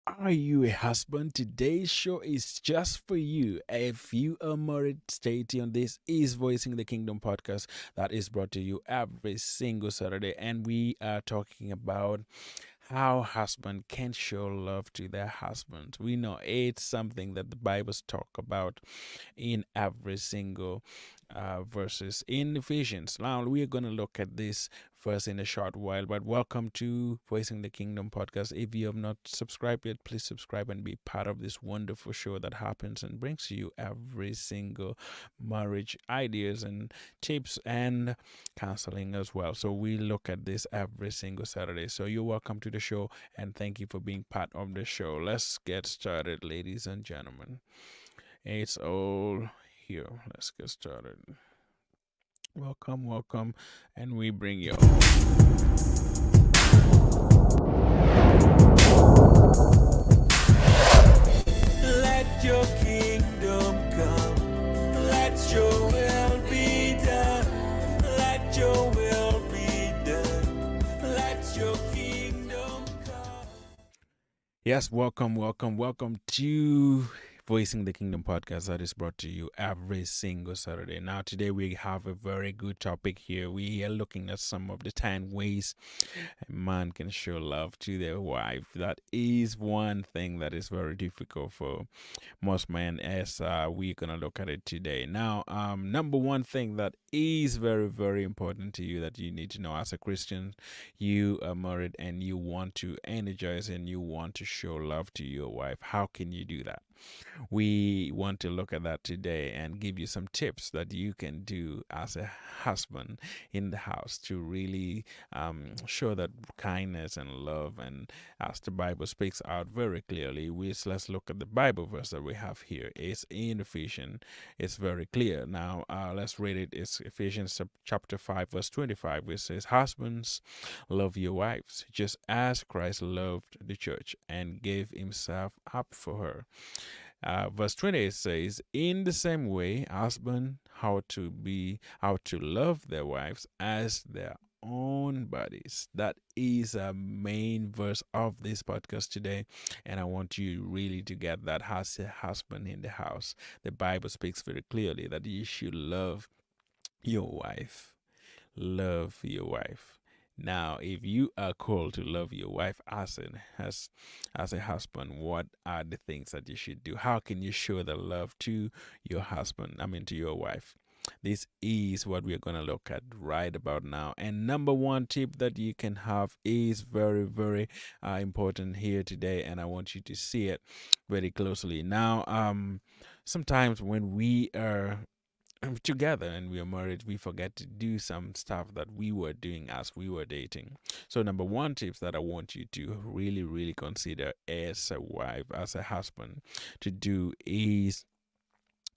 Are you a husband? Today's show is just for you. If you are married, stay tuned. This is Voicing the Kingdom podcast that is brought to you every single Saturday, and we are talking about how husband can show love to their husband. We know it's something that the Bibles talk about in every single verses in Ephesians. Now we're going to look at this verse in a short while, but welcome to Voicing the Kingdom podcast. If you have not subscribed yet, please subscribe and be part of this wonderful show that happens and brings you every single marriage ideas and tips and counseling as well. So we look at this every single Saturday. So you're welcome to the show and thank you for being part of the show. Let's get started, ladies and gentlemen. It's all here. Let's get started. Welcome, welcome, and we bring you. Let your kingdom come. Let your will be done. Let your will be done. Let your kingdom come. Yes, welcome, welcome, welcome to Voicing the Kingdom podcast that is brought to you every single Saturday. Now, today we have a very good topic here. We are looking at some of the 10 ways a man can show love to their wife. That is one thing that is very difficult for most men, as we're gonna look at it today. Now, number one thing that is very, very important to you that you need to know as a Christian, you are married and you want to energize and you want to show love to your wife. How can you do that? We want to look at that today and give you some tips that you can do as a husband in the house to really show that kindness and love. And as the Bible speaks out very clearly, let's look at the Bible verse that we have here. It's in Ephesians. It's very clear. Now, let's read it. It's Ephesians chapter 5, verse 25, which says, "Husbands, love your wives, just as Christ loved the church and gave himself up for her." Verse 28 says, "In the same way, husband how to love their wives as their own bodies." That is a main verse of this podcast today, and I want you really to get that as a husband in the house. The Bible speaks very clearly that you should love your wife. Love your wife. Now, if you are called to love your wife as a husband, what are the things that you should do? How can you show the love to your husband? I mean, to your wife. This is what we're going to look at right about now. And number one tip that you can have is very, very important here today, and I want you to see it very closely. Now, sometimes when we are together and we are married, we forget to do some stuff that we were doing as we were dating. So number one tips that I want you to really, really consider as a wife, as a husband, to do is,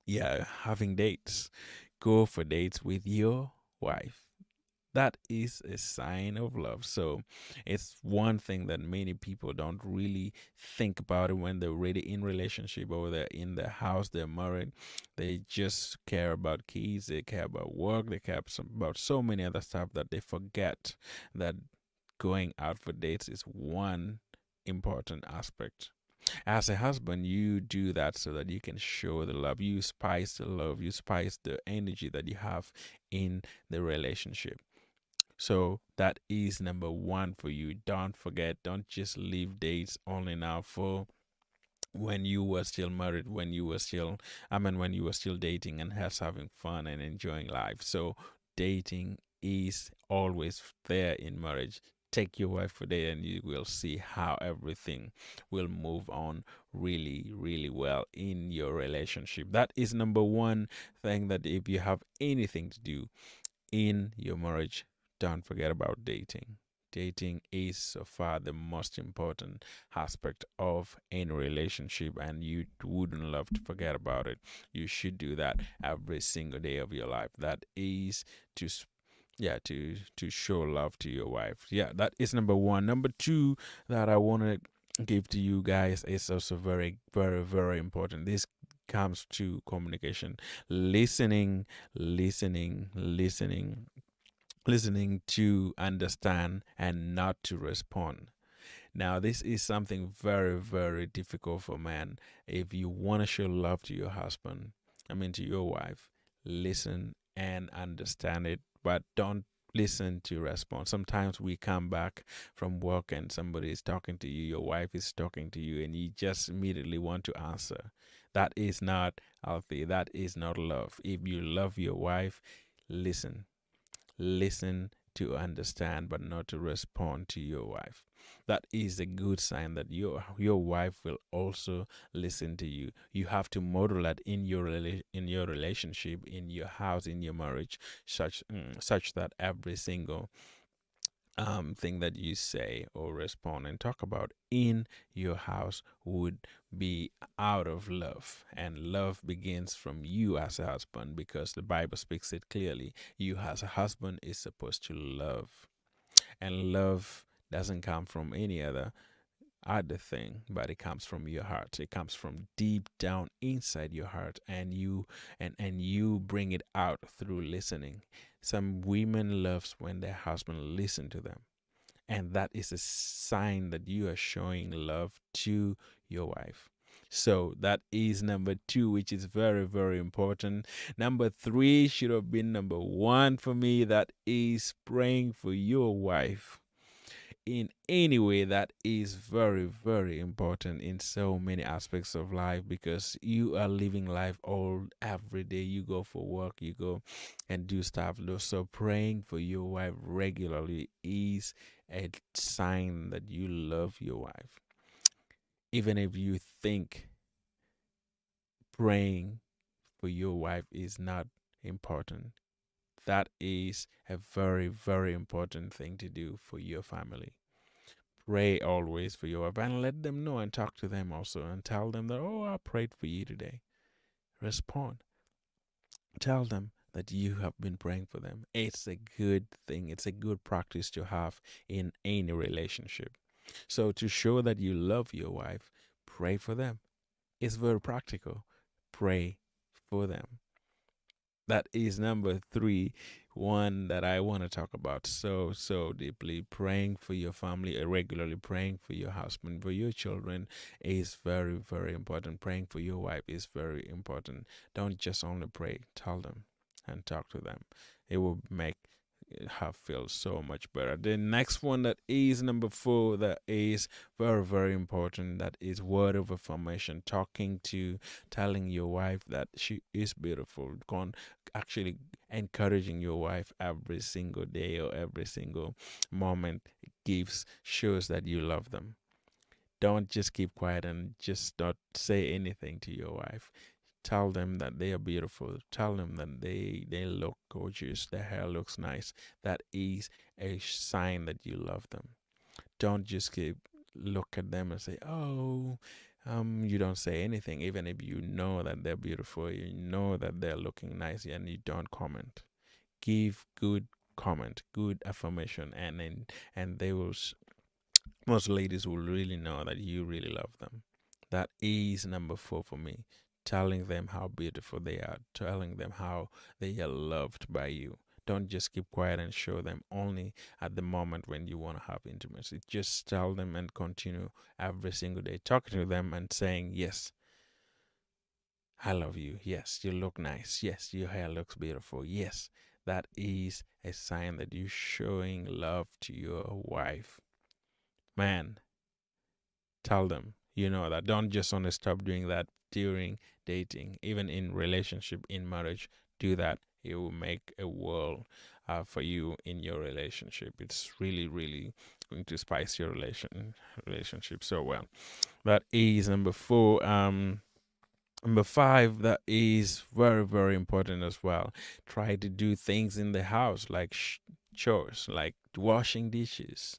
having dates. Go for dates with your wife. That is a sign of love. So it's one thing that many people don't really think about it when they're really in relationship or they're in the house, they're married. They just care about kids, they care about work, they care about so many other stuff that they forget that going out for dates is one important aspect. As a husband, you do that so that you can show the love. You spice the love, you spice the energy that you have in the relationship. So that is number one for you. Don't forget, don't just leave dates only now for when you were still married, when you were still dating and has having fun and enjoying life. So dating is always there in marriage. Take your wife for date and you will see how everything will move on really, really well in your relationship. That is number one thing that if you have anything to do in your marriage, don't forget about dating. Dating is so far the most important aspect of any relationship, and you wouldn't love to forget about it. You should do that every single day of your life. That is to to show love to your wife. Yeah, that is number one. Number two that I want to give to you guys is also very, very, very important. This comes to communication, listening, listening, listening to understand and not to respond. Now, this is something very, very difficult for men. If you want to show love to your husband, I mean to your wife, listen and understand it, but don't listen to respond. Sometimes we come back from work and somebody is talking to you, your wife is talking to you, and you just immediately want to answer. That is not healthy. That is not love. If you love your wife, listen. Listen to understand, but not to respond to your wife. That is a good sign that your wife will also listen to you. You have to model that in your in your relationship, in your house, in your marriage, such that every single thing that you say or respond and talk about in your house would be out of love. And love begins from you as a husband, because the Bible speaks it clearly. You as a husband is supposed to love. And love doesn't come from any other thing, but it comes from your heart. It comes from deep down inside your heart, and you bring it out through listening. Some women loves when their husband listen to them, and that is a sign that you are showing love to your wife. So that is number two, which is very, very important. Number three should have been number one for me. That is praying for your wife in any way. That is very, very important in so many aspects of life, because you are living life all every day. You go for work, you go and do stuff. So praying for your wife regularly is a sign that you love your wife. Even if you think praying for your wife is not important, that is a very, very important thing to do for your family. Pray always for your wife and let them know, and talk to them also and tell them that, oh, I prayed for you today. Respond. Tell them that you have been praying for them. It's a good thing. It's a good practice to have in any relationship. So to show that you love your wife, pray for them. It's very practical. Pray for them. That is number three, one that I want to talk about so deeply. Praying for your family, regularly praying for your husband, for your children is very, very important. Praying for your wife is very important. Don't just only pray, tell them and talk to them. It will make her feel so much better. The next one, that is number four, that is very, very important. That is word of affirmation. Telling your wife that she is beautiful. Actually encouraging your wife every single day or every single moment shows that you love them. Don't just keep quiet and just not say anything to your wife. Tell them that they are beautiful. Tell them that they look gorgeous. Their hair looks nice. That is a sign that you love them. Don't just look at them and say, oh, you don't say anything, even if you know that they're beautiful, you know that they're looking nice, and you don't comment. Give good comment, good affirmation, and they will. Most ladies will really know that you really love them. That is number four for me. Telling them how beautiful they are, telling them how they are loved by you. Don't just keep quiet and show them only at the moment when you want to have intimacy. Just tell them and continue every single day talking to them and saying, yes, I love you. Yes, you look nice. Yes, your hair looks beautiful. Yes, that is a sign that you're showing love to your wife. Man, tell them you know that. Don't just only stop doing that during dating, even in relationship, in marriage. Do that. It will make a world for you in your relationship. It's really, really going to spice your relationship so well. That is number four. Number five, that is very, very important as well. Try to do things in the house like chores, like washing dishes,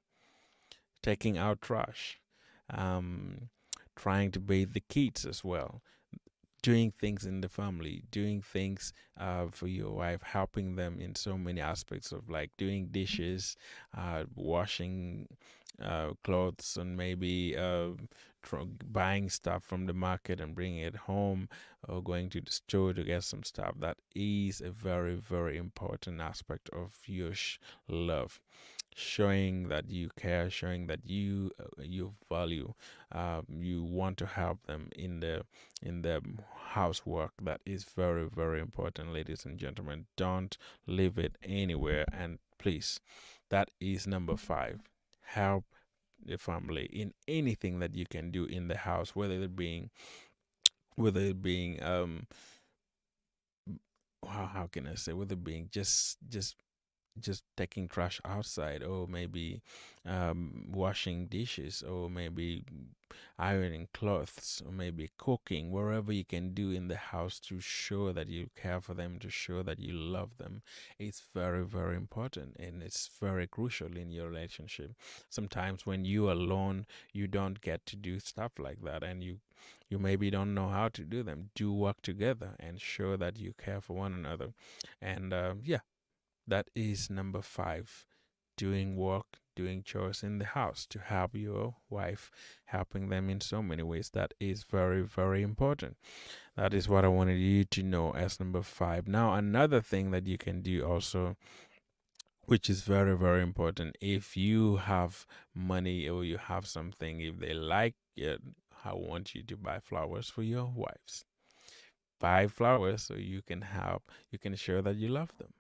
taking out trash, um, trying to bathe the kids as well, doing things in the family, doing things for your wife, helping them in so many aspects of like doing dishes, washing clothes, and maybe buying stuff from the market and bringing it home, or going to the store to get some stuff. That is a very, very important aspect of your love. showing that you care, showing that you value, you want to help them in the housework. That is very very important, ladies and gentlemen. Don't leave it anywhere, and please, that is number five. Help the family in anything that you can do in the house, whether it being how can I say, whether it being just taking trash outside, or maybe washing dishes, or maybe ironing clothes, or maybe cooking, wherever you can do in the house to show that you care for them, to show that you love them. It's very very important, and it's very crucial in your relationship. Sometimes when you alone, you don't get to do stuff like that, and you maybe don't know how to do them. Do work together and show that you care for one another. And yeah, that is number five. Doing work, doing chores in the house to help your wife, helping them in so many ways. That is very, very important. That is what I wanted you to know as number five. Now, another thing that you can do also, which is very, very important, if you have money or you have something, if they like it, I want you to buy flowers for your wives. Buy flowers so you can help, you can show that you love them.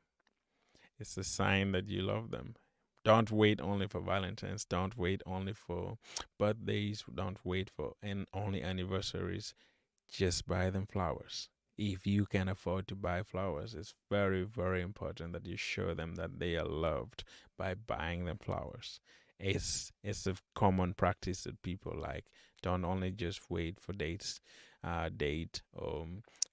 It's a sign that you love them. Don't wait only for Valentine's. Don't wait only for birthdays. Don't wait for and only anniversaries. Just buy them flowers. If you can afford to buy flowers, it's very, very important that you show them that they are loved by buying them flowers. It's a common practice that people like. Don't only just wait for date or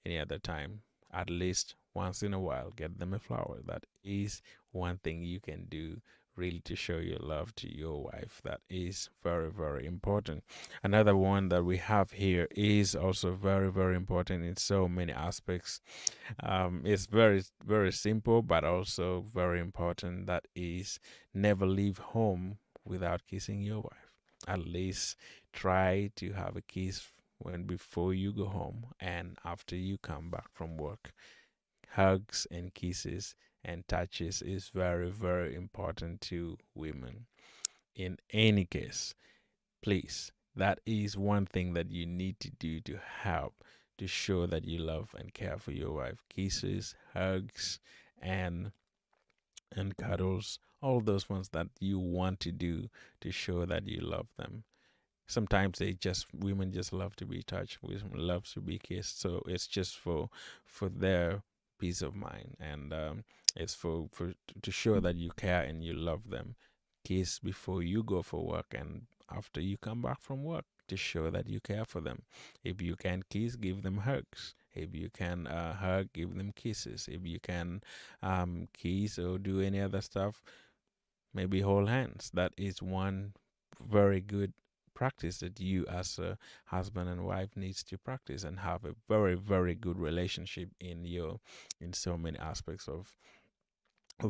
any other time. At least once in a while, get them a flower. That is one thing you can do really to show your love to your wife. That is very, very important. Another one that we have here is also very, very important in so many aspects. It's very, very simple, but also very important. That is never leave home without kissing your wife. At least try to have a kiss when before you go home and after you come back from work. Hugs and kisses and touches is very, very important to women. In any case, please, that is one thing that you need to do to help to show that you love and care for your wife. Kisses, hugs, and cuddles, all those ones that you want to do to show that you love them. Sometimes women just love to be touched, women love to be kissed, so it's just for their peace of mind, and it's for to show that you care and you love them. Kiss before you go for work and after you come back from work to show that you care for them. If you can kiss, give them hugs. If you can hug, give them kisses. If you can kiss or do any other stuff, maybe hold hands. That is one very good practice that you as a husband and wife needs to practice and have a very very good relationship in so many aspects of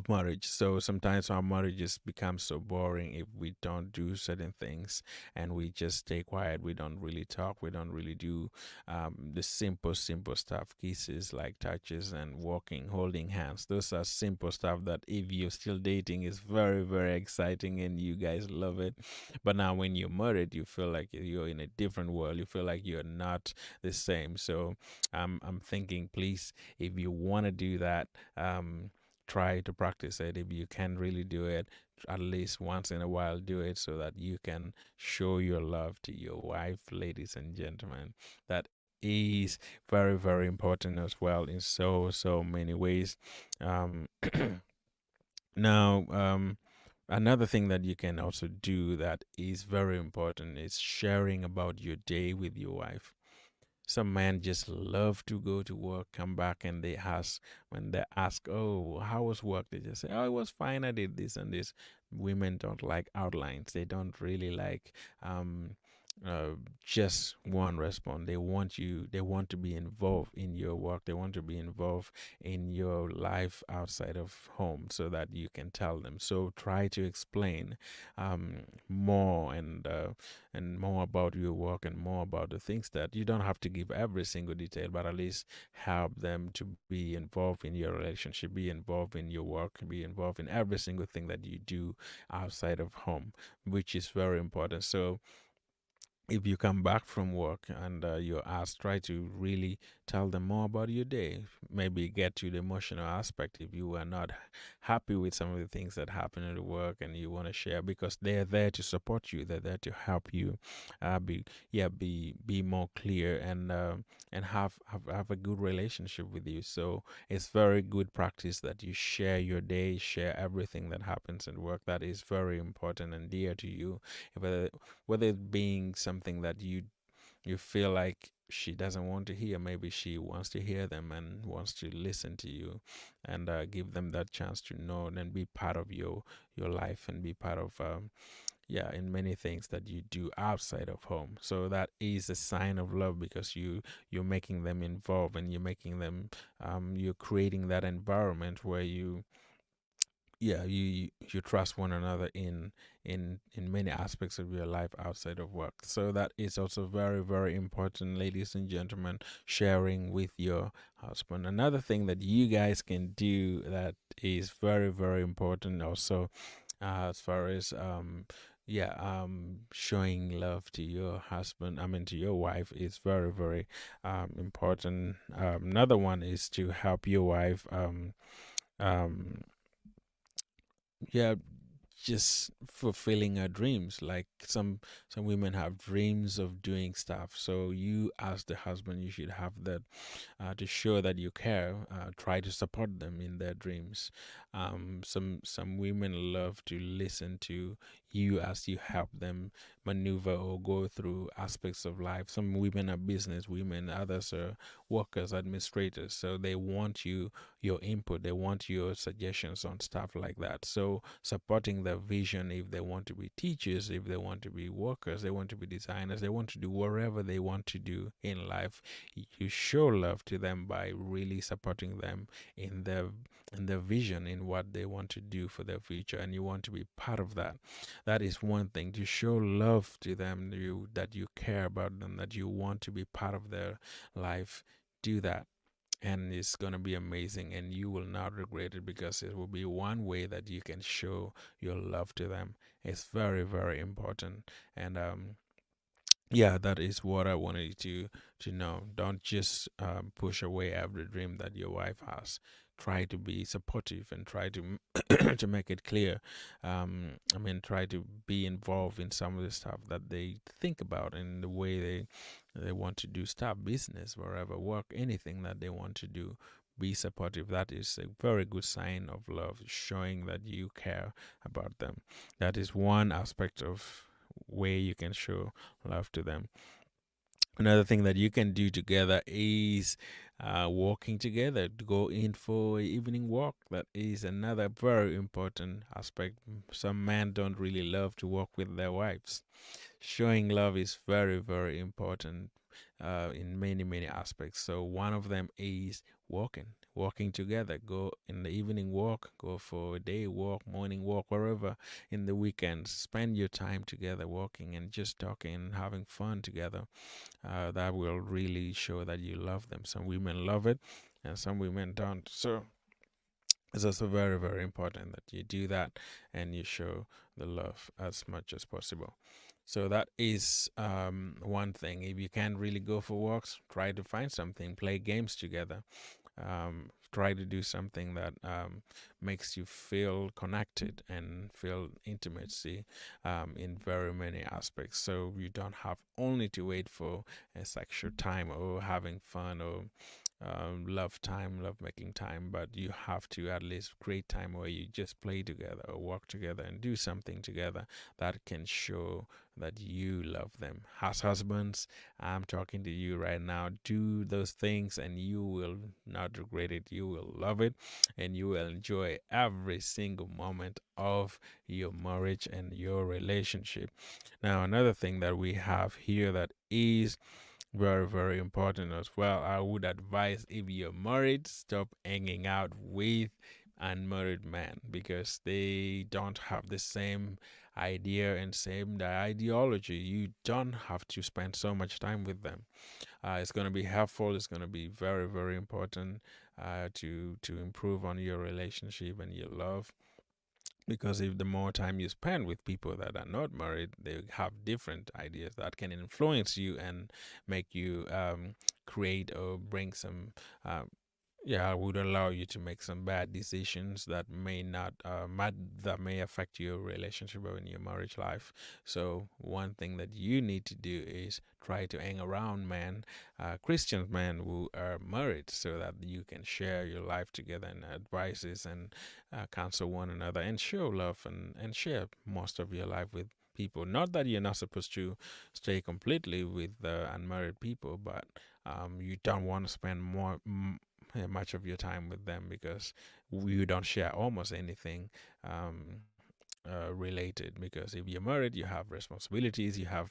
marriage. So sometimes our marriages become so boring if we don't do certain things and we just stay quiet. We don't really talk. We don't really do the simple stuff, kisses, like touches and walking, holding hands. Those are simple stuff that if you're still dating is very, very exciting and you guys love it. But now when you're married, you feel like you're in a different world. You feel like you're not the same. So I'm thinking, please, if you want to do that, try to practice it. If you can really do it, at least once in a while, do it so that you can show your love to your wife, ladies and gentlemen. That is very, very important as well in so many ways. Um, now, another thing that you can also do that is very important is sharing about your day with your wife. Some men just love to go to work, come back, and when they ask, "Oh, how was work?" They just say, "Oh, it was fine. I did this and this." Women don't like outlines. They don't really like um, uh, just one response. They want you. They want to be involved in your work. They want to be involved in your life outside of home, so that you can tell them. So try to explain more and more about your work and more about the things that you don't have to give every single detail, but at least help them to be involved in your relationship, be involved in your work, be involved in every single thing that you do outside of home, which is very important. So if you come back from work and you're asked, try to really tell them more about your day. Maybe get to the emotional aspect if you are not happy with some of the things that happen at work and you want to share, because they're there to support you. They're there to help you be more clear and have a good relationship with you. So it's very good practice that you share your day, share everything that happens at work. That is very important and dear to you. Whether whether it being something that you feel like she doesn't want to hear, maybe she wants to hear them and wants to listen to you, and give them that chance to know and be part of your life and be part of in many things that you do outside of home. So that is a sign of love, because you're making them involved, and you're making them you're creating that environment where you trust one another in many aspects of your life outside of work. So that is also very, very important, ladies and gentlemen, sharing with your husband. Another thing that you guys can do that is very, very important also, as far as showing love to your husband, I mean to your wife, is very, very important. Another one is to help your wife um yeah just fulfilling her dreams. Like some women have dreams of doing stuff, so you as the husband, you should have that, to show that you care. Try to support them in their dreams. Some women love to listen to you as you help them maneuver or go through aspects of life. Some women are business women, others are workers, administrators, so they want your input, they want your suggestions on stuff like that. So supporting their vision, if they want to be teachers, if they want to be workers, they want to be designers, they want to do whatever they want to do in life, you show love to them by really supporting them in their vision, in what they want to do for their future, and you want to be part of that. That is one thing, to show love to them, that you care about them, that you want to be part of their life. Do that, and it's going to be amazing, and you will not regret it, because it will be one way that you can show your love to them. It's very, very important. And that is what I wanted you to know. Don't just push away every dream that your wife has. Try to be supportive and try to to make it clear. Try to be involved in some of the stuff that they think about, and the way they want to do stuff, business, wherever, work, anything that they want to do. Be supportive. That is a very good sign of love, showing that you care about them. That is one aspect of way you can show love to them. Another thing that you can do together is walking together, to go in for evening walk. That is another very important aspect. Some men don't really love to walk with their wives. Showing love is very, very important in many, many aspects. So one of them is walking together. Go in the evening walk, go for a day walk, morning walk, wherever. In the weekends, spend your time together walking and just talking and having fun together. That will really show that you love them. Some women love it and some women don't. So it's also very, very important that you do that and you show the love as much as possible. So that is one thing. If you can't really go for walks, try to find something, play games together. Try to do something that makes you feel connected and feel intimacy in very many aspects. So you don't have only to wait for a sexual time or having fun or love making time, but you have to at least create time where you just play together or work together and do something together that can show that you love them. As husbands, I'm talking to you right now. Do those things and you will not regret it. You will love it and you will enjoy every single moment of your marriage and your relationship. Now, another thing that we have here that is very, very important as well. I would advise, if you're married, stop hanging out with unmarried men because they don't have the same idea and same ideology. You don't have to spend so much time with them. It's going to be helpful. It's going to be very, very important to improve on your relationship and your love, because if the more time you spend with people that are not married, they have different ideas that can influence you and make you create or bring some yeah, would allow you to make some bad decisions that may not that may affect your relationship or in your marriage life. So one thing that you need to do is try to hang around men, Christian men who are married, so that you can share your life together and advices and counsel one another and show love and share most of your life with people. Not that you're not supposed to stay completely with unmarried people, but you don't want to spend much of your time with them because you don't share almost anything related. Because if you're married, you have responsibilities. You have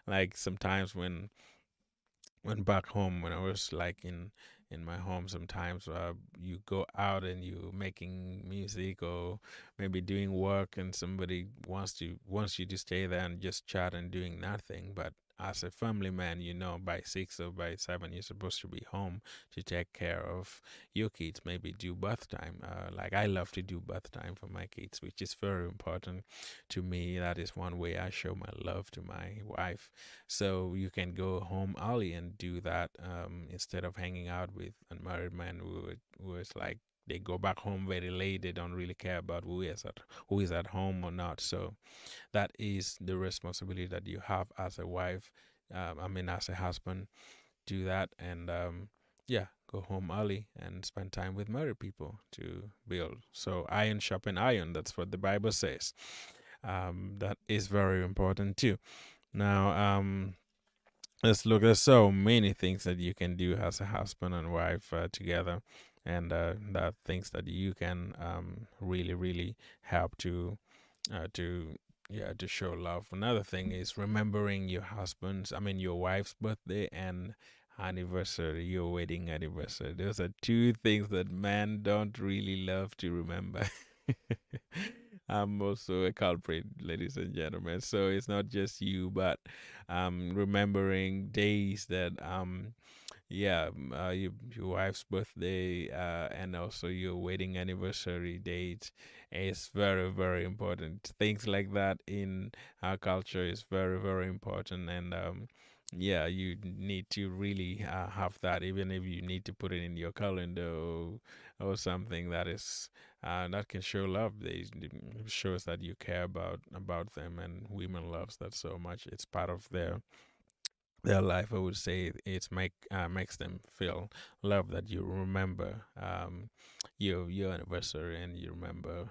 like sometimes when back home, when I was like in my home, sometimes you go out and you making music or maybe doing work, and somebody wants you to stay there and just chat and doing nothing. But as a family man, by 6 or by 7, you're supposed to be home to take care of your kids. Maybe do bath time. Like I love to do bath time for my kids, which is very important to me. That is one way I show my love to my wife. So you can go home early and do that instead of hanging out with unmarried men who is like they go back home very late. They don't really care about who is at home or not. So that is the responsibility that you have as a wife. As a husband, do that and yeah, go home early and spend time with married people to build. So iron sharpen iron. That's what the Bible says. That is very important too. Now, let's look. There's so many things that you can do as a husband and wife together, and that things that you can really, really help to yeah, to show love. Another thing is remembering your wife's birthday and anniversary, your wedding anniversary. Those are two things that men don't really love to remember. I'm also a culprit, ladies and gentlemen. So it's not just you, but remembering days that yeah, your wife's birthday and also your wedding anniversary date is very, very important. Things like that in our culture is very, very important, and yeah, you need to really have that, even if you need to put it in your calendar or something that is that can show love. It shows that you care about them, and women loves that so much. It's part of their life. I would say it's makes them feel love, that you remember your anniversary and you remember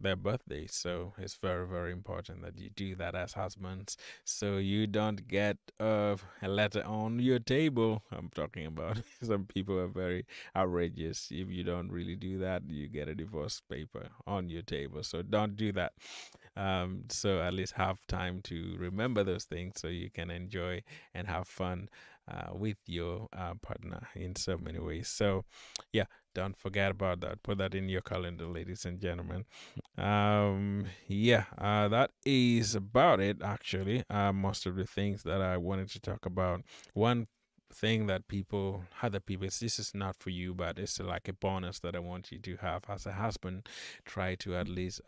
their birthday. So it's very, very important that you do that as husbands, so you don't get a letter on your table. I'm talking about some people are very outrageous. If you don't really do that, you get a divorce paper on your table. So don't do that. So at least have time to remember those things so you can enjoy and have fun with your partner in so many ways. So yeah, don't forget about that. Put that in your calendar, ladies and gentlemen. Yeah, that is about it, actually. Most of the things that I wanted to talk about. One thing that other people, this is not for you, but it's like a bonus that I want you to have as a husband. Try to at least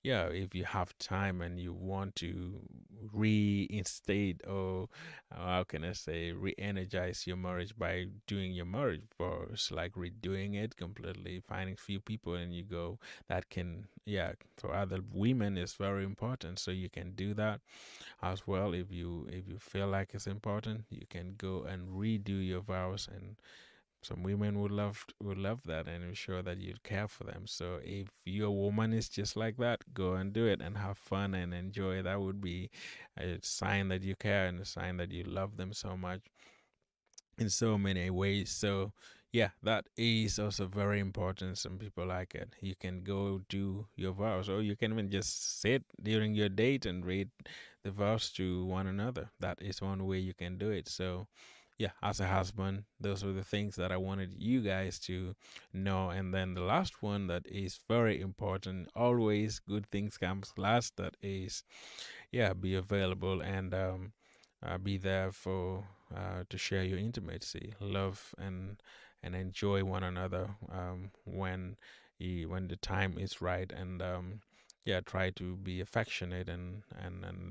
yeah, if you have time and you want to reinstate, or how can I say, re-energize your marriage by doing your marriage first, like redoing it completely, finding few people, and you go, that can, yeah, for other women is very important. So you can do that as well. If you feel like it's important, you can go and redo your vows, and some women would love that, and I'm sure that you'd care for them. So if your woman is just like that, go and do it and have fun and enjoy. That would be a sign that you care and a sign that you love them so much in so many ways. So yeah, that is also very important. Some people like it. You can go do your vows, or you can even just sit during your date and read the vows to one another. That is one way you can do it. So yeah, as a husband, those were the things that I wanted you guys to know. And then the last one that is very important, always good things comes last. That is, yeah, be available and be there for to share your intimacy, love, and enjoy one another when the time is right, and yeah, try to be affectionate and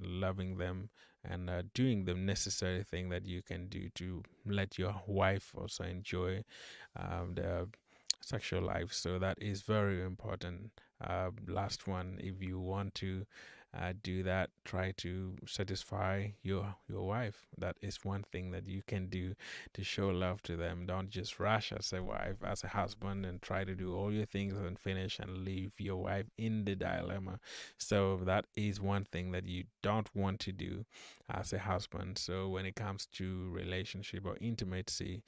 loving them, and doing the necessary thing that you can do to let your wife also enjoy the sexual life. So that is very important. Last one, if you want to do that, try to satisfy your wife. That is one thing that you can do to show love to them. Don't just rush as a wife, as a husband, and try to do all your things and finish and leave your wife in the dilemma. So that is one thing that you don't want to do as a husband. So when it comes to relationship or intimacy,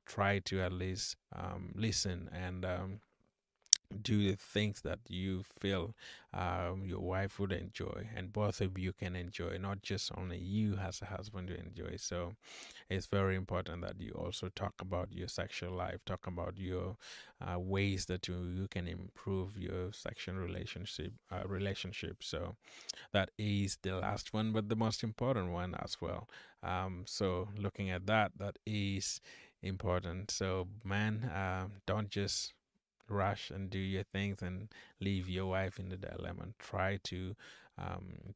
try to at least listen and do the things that you feel your wife would enjoy, and both of you can enjoy, not just only you as a husband to enjoy. So it's very important that you also talk about your sexual life, talk about your ways that you can improve your sexual relationship. So that is the last one, but the most important one as well. So looking at that, that is important. So man, don't just rush and do your things and leave your wife in the dilemma. Try to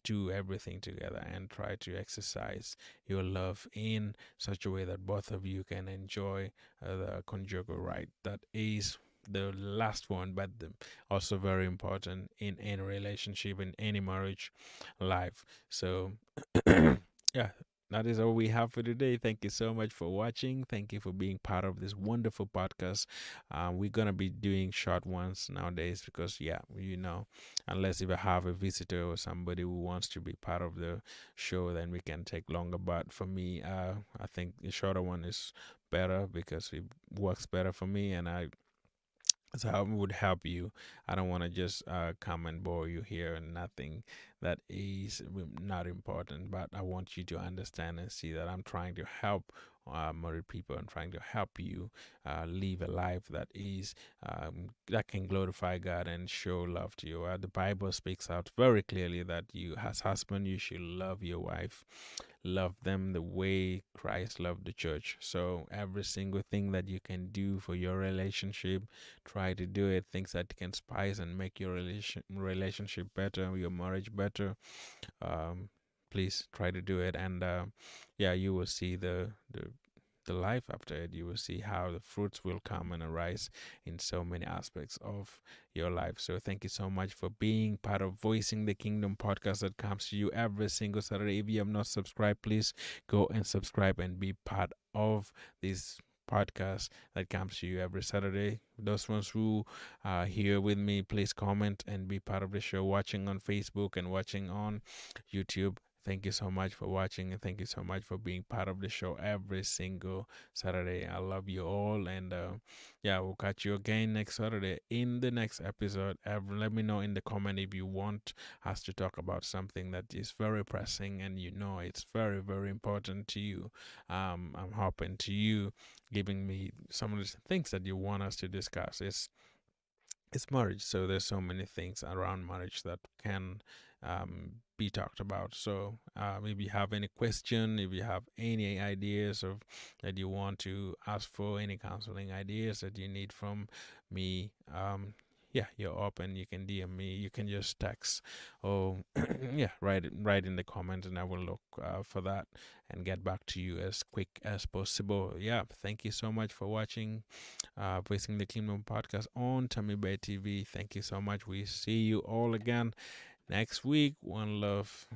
do everything together and try to exercise your love in such a way that both of you can enjoy the conjugal right. That is the last one, but also very important in any relationship, in any marriage life. So yeah, that is all we have for today. Thank you so much for watching. Thank you for being part of this wonderful podcast. We're gonna be doing short ones nowadays because, yeah, unless if I have a visitor or somebody who wants to be part of the show, then we can take longer. But for me, I think the shorter one is better because it works better for me, and so I would help you. I don't want to just come and bore you here and nothing that is not important. But I want you to understand and see that I'm trying to help married people and trying to help you live a life that is that can glorify God and show love to you. The Bible speaks out very clearly that you, as husband, you should love your wife, love them the way Christ loved the church. So every single thing that you can do for your relationship, try to do it. Things that can spice and make your relationship better, your marriage better. Um, please try to do it, and yeah, you will see the life after it. You will see how the fruits will come and arise in so many aspects of your life. So thank you so much for being part of Voicing the Kingdom podcast that comes to you every single Saturday. If you have not subscribed, please go and subscribe and be part of this podcast that comes to you every Saturday. Those ones who are here with me, please comment and be part of the show, watching on Facebook and watching on YouTube. Thank you so much for watching, and thank you so much for being part of the show every single Saturday. I love you all, and yeah, we'll catch you again next Saturday in the next episode. Let me know in the comment if you want us to talk about something that is very pressing and it's very, very important to you. I'm hoping to you giving me some of the things that you want us to discuss. It's marriage, so there's so many things around marriage that can be talked about. So if you have any question, if you have any ideas of that you want to ask for, any counseling ideas that you need from me, yeah, you're open. You can DM me. You can just text. Oh, yeah, write in the comments, and I will look for that and get back to you as quick as possible. Yeah, thank you so much for watching Voicing the Kingdom podcast on Tammy Bay TV. Thank you so much. We see you all again next week. One love.